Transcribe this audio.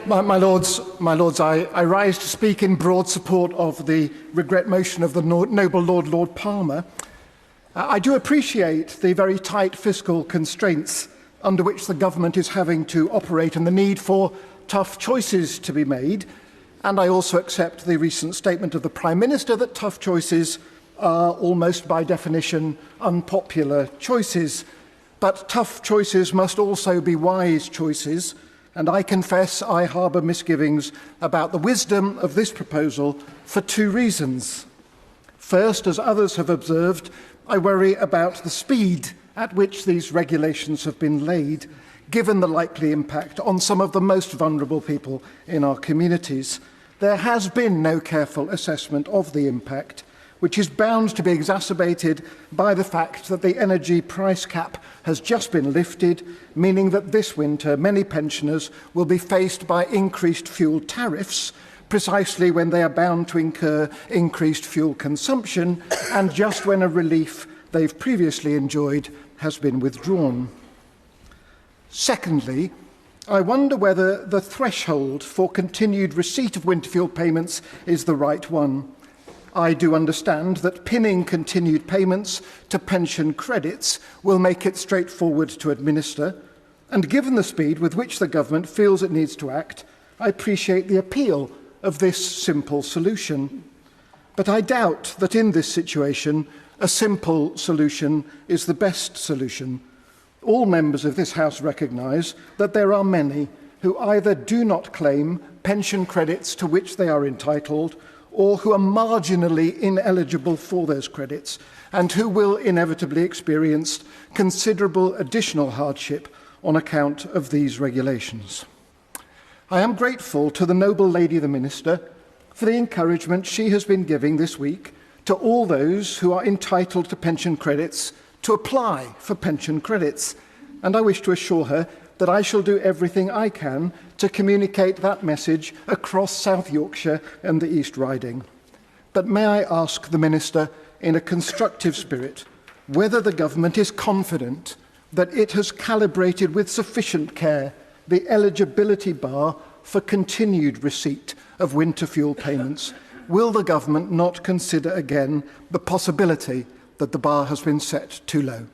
My Lords, I rise to speak in broad support of the regret motion of the noble Lord Palmer. I do appreciate the very tight fiscal constraints under which the government is having to operate and the need for tough choices to be made. And I also accept the recent statement of the Prime Minister that tough choices are almost by definition unpopular choices. But tough choices must also be wise choices. And I confess I harbour misgivings about the wisdom of this proposal for two reasons. First, as others have observed, I worry about the speed at which these regulations have been laid, given the likely impact on some of the most vulnerable people in our communities. There has been no careful assessment of the impact, which is bound to be exacerbated by the fact that the energy price cap has just been lifted, meaning that this winter many pensioners will be faced by increased fuel tariffs, precisely when they are bound to incur increased fuel consumption, and just when a relief they've previously enjoyed has been withdrawn. Secondly, I wonder whether the threshold for continued receipt of winter fuel payments is the right one. I do understand that pinning continued payments to pension credits will make it straightforward to administer, and given the speed with which the government feels it needs to act, I appreciate the appeal of this simple solution. But I doubt that in this situation, a simple solution is the best solution. All members of this House recognise that there are many who either do not claim pension credits to which they are entitled, or who are marginally ineligible for those credits, and who will inevitably experience considerable additional hardship on account of these regulations. I am grateful to the noble lady, the Minister, for the encouragement she has been giving this week to all those who are entitled to pension credits to apply for pension credits, and I wish to assure her that I shall do everything I can to communicate that message across South Yorkshire and the East Riding. But may I ask the Minister, in a constructive spirit, whether the government is confident that it has calibrated with sufficient care the eligibility bar for continued receipt of winter fuel payments? Will the government not consider again the possibility that the bar has been set too low?